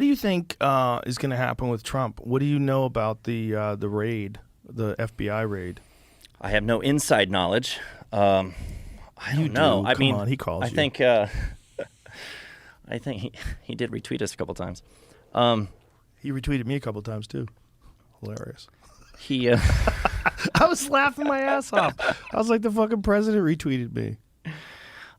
do you think is going to happen with Trump? What do you know about the raid, the FBI raid? I have no inside knowledge. I don't know. Come on, he calls you. I think he did retweet us a couple times. He retweeted me a couple times too. Hilarious. He. I was laughing my ass off. I was like, the fucking president retweeted me.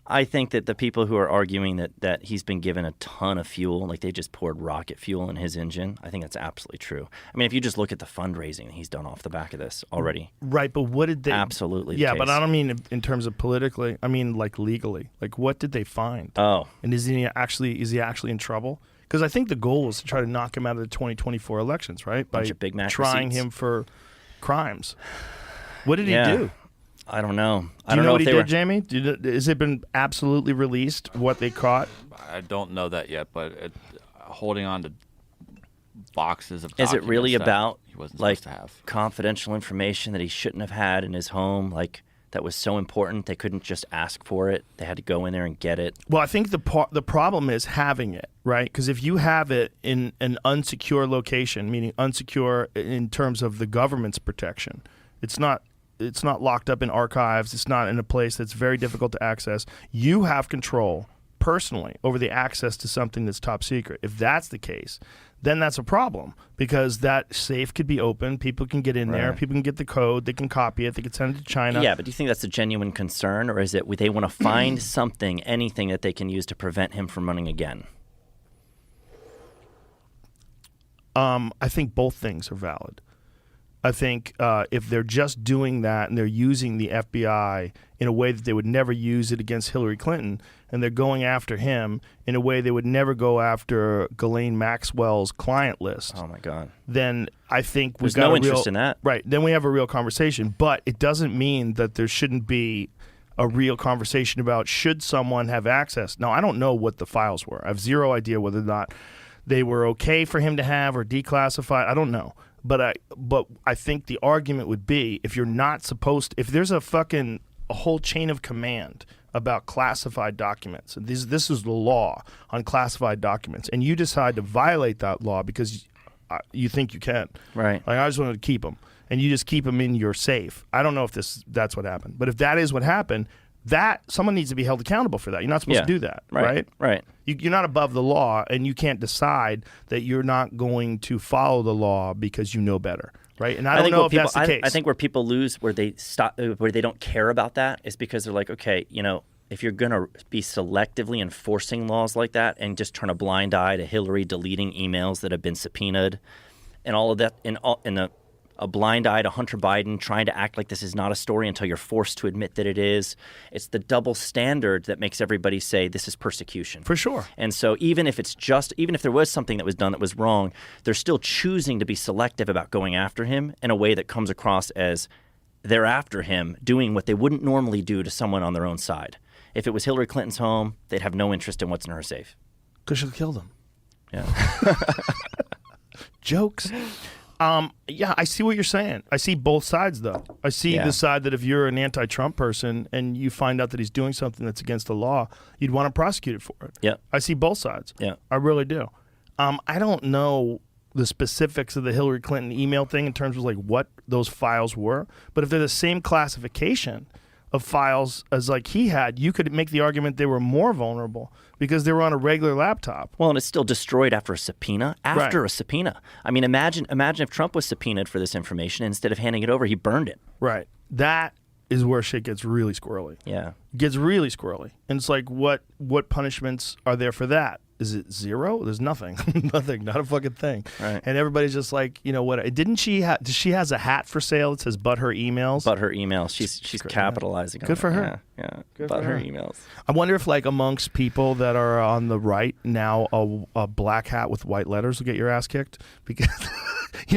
I think that the people who are arguing that he's been given a ton of fuel, like they just poured rocket fuel in his engine, I think that's absolutely true. I mean, if you just look at the fundraising that he's done off the back of this already. Right, but what did they... Absolutely. Yeah, but I don't mean in terms of politically. I mean, like, legally. Like, what did they find? Oh. And is he actually in trouble? Because I think the goal was to try to knock him out of the 2024 elections, right? Bunch of Big Mac trying receipts. him for crimes. What did he do? I don't know. Do you know what he did, Jamie? Has it been absolutely released what they caught? I don't know that yet, but holding on to boxes of documents is it really about he wasn't like supposed to have confidential information that he shouldn't have had in his home, like that was so important they couldn't just ask for it, they had to go in there and get it? Well, I think the problem is having it, right? Because if you have it in an unsecure location, meaning unsecure in terms of the government's protection, it's not locked up in archives. It's not in a place that's very difficult to access. You have control personally over the access to something that's top secret. If that's the case, then that's a problem because that safe could be open. People can get in there. People can get the code. They can copy it. They can send it to China. Yeah, but do you think that's a genuine concern, or is it they want to find something, anything that they can use to prevent him from running again? I think both things are valid. I think if they're just doing that and they're using the FBI in a way that they would never use it against Hillary Clinton, and they're going after him in a way they would never go after Ghislaine Maxwell's client list. Oh my God! Then I think there's no interest in that. Right. Then we have a real conversation, but it doesn't mean that there shouldn't be a real conversation about should someone have access. Now, I don't know what the files were. I have zero idea whether or not they were okay for him to have or declassified. I don't know. But I think the argument would be if you're not supposed to, if there's a whole chain of command about classified documents, and this is the law on classified documents, and you decide to violate that law because you think you can. Right. Like, I just wanted to keep them, and you just keep them in your safe. I don't know if that's what happened, but if that is what happened, that someone needs to be held accountable for that. You're not supposed to do that, right? Right. You're not above the law, and you can't decide that you're not going to follow the law because you know better, right? And I don't know if that's the case. I think where people lose, where they stop, where they don't care about that, is because they're like, okay, if you're going to be selectively enforcing laws like that and just turn a blind eye to Hillary deleting emails that have been subpoenaed, and all of that, a blind eye to Hunter Biden trying to act like this is not a story until you're forced to admit that it is. It's the double standard that makes everybody say this is persecution. For sure. And so even if there was something that was done that was wrong, they're still choosing to be selective about going after him in a way that comes across as they're after him doing what they wouldn't normally do to someone on their own side. If it was Hillary Clinton's home, they'd have no interest in what's in her safe. Because she'll kill them. Yeah. Jokes. Yeah, I see what you're saying. I see both sides, though. I see the side that if you're an anti-Trump person and you find out that he's doing something that's against the law, you'd want to prosecute it for it. Yeah. I see both sides. Yeah. I really do. I don't know the specifics of the Hillary Clinton email thing in terms of like what those files were, but if they're the same classification of files as like he had, you could make the argument they were more vulnerable because they were on a regular laptop. Well, and it's still destroyed after a subpoena. A subpoena. I mean, imagine if Trump was subpoenaed for this information, and instead of handing it over, he burned it. Right. That is where shit gets really squirrely. Yeah. It gets really squirrely. And it's like, what punishments are there for that? Is it zero? There's nothing. Nothing. Not a fucking thing. Right. And everybody's just like, you know what? Didn't she she has a hat for sale that says "But her emails"? But her emails. She's capitalizing. Good for her. Yeah. Good but for her her emails. I wonder if, like, amongst people that are on the right now, a black hat with white letters will get your ass kicked because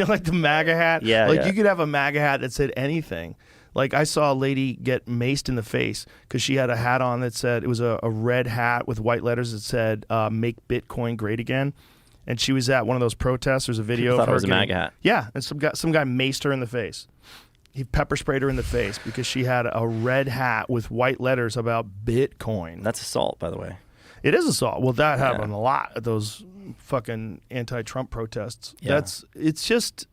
like the MAGA hat. Yeah. Like you could have a MAGA hat that said anything. Like, I saw a lady get maced in the face because she had a hat on that said, it was a red hat with white letters that said, "Make Bitcoin Great Again." And she was at one of those protests. There's a video People of thought her it was a MAGA hat. Yeah, and some guy maced her in the face. He pepper sprayed her in the face because she had a red hat with white letters about Bitcoin. That's assault, by the way. It is assault. Well, that happened a lot at those fucking anti-Trump protests. Yeah. It's just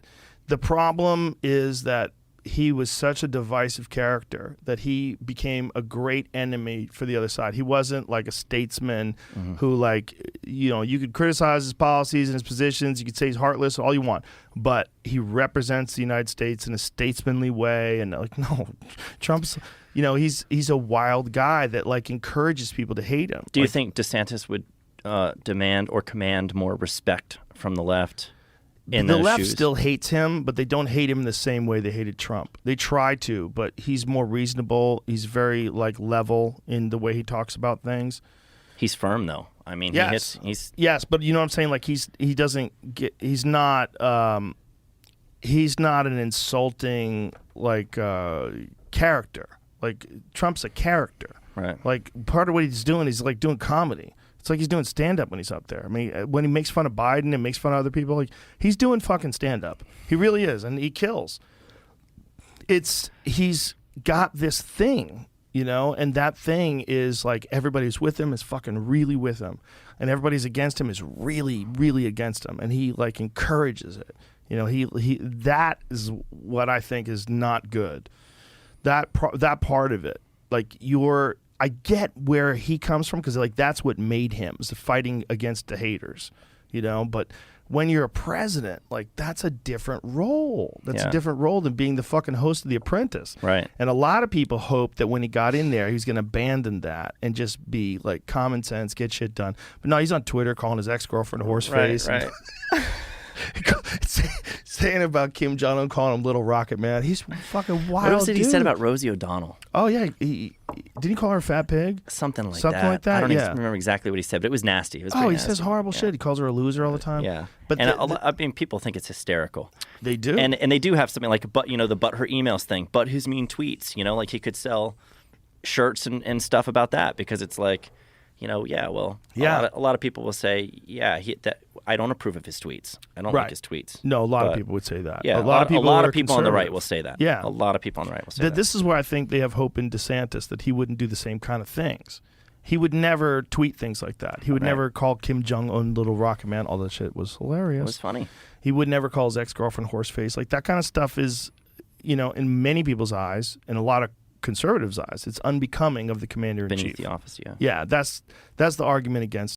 the problem is that he was such a divisive character that he became a great enemy for the other side. He wasn't like a statesman who, like, you could criticize his policies and his positions. You could say he's heartless, all you want, but he represents the United States in a statesmanly way. And like, no, Trump's, he's a wild guy that like encourages people to hate him. Do you think DeSantis would demand or command more respect from the left? The left shoes? still hates him, but they don't hate him the same way they hated Trump. They try to, but he's more reasonable. He's very like level in the way he talks about things. He's firm though. I mean, yes, he's but you know what I'm saying? Like he's not an insulting like character. Like Trump's a character. right. Like part of what he's doing is like doing comedy. It's like he's doing stand-up when he's up there. I mean, when he makes fun of Biden and makes fun of other people, like he's doing fucking stand-up. He really is, and he kills. He's got this thing, and that thing is like everybody who's with him is fucking really with him, and everybody's against him is really, really against him, and he like encourages it. He that is what I think is not good. That part of it, like I get where he comes from because like that's what made him, is fighting against the haters, But when you're a president, like that's a different role. That's a different role than being the fucking host of The Apprentice. Right. And a lot of people hoped that when he got in there, he was going to abandon that and just be like common sense, get shit done. But no, he's on Twitter calling his ex-girlfriend horseface. Right. Saying about Kim Jong-un, calling him Little Rocket Man. He's fucking wild. What was it he dude. said about Rosie O'Donnell? Oh yeah, didn't he call her a fat pig? Something like that. I don't yeah. remember exactly what he said, but it was nasty. It was he pretty says nasty. horrible shit. He calls her a loser all the time. Yeah, but I mean, people think it's hysterical. They do, and they do have something like, the but her emails thing, but his mean tweets. Like he could sell shirts and stuff about that because it's like, a lot of people will say, I don't approve of his tweets. I don't like his tweets. No, a lot of people would say that. Yeah, a lot of people on the right will say that. Yeah, a lot of people on the right will say that. This is where I think they have hope in DeSantis that he wouldn't do the same kind of things. He would never tweet things like that. He would never call Kim Jong-un Little Rocket Man. All that shit was hilarious. It was funny. He would never call his ex-girlfriend horseface. Like that kind of stuff is, in many people's eyes, and a lot of conservatives' eyes, it's unbecoming of the commander-in-chief. Beneath the office, yeah. Yeah, that's the argument against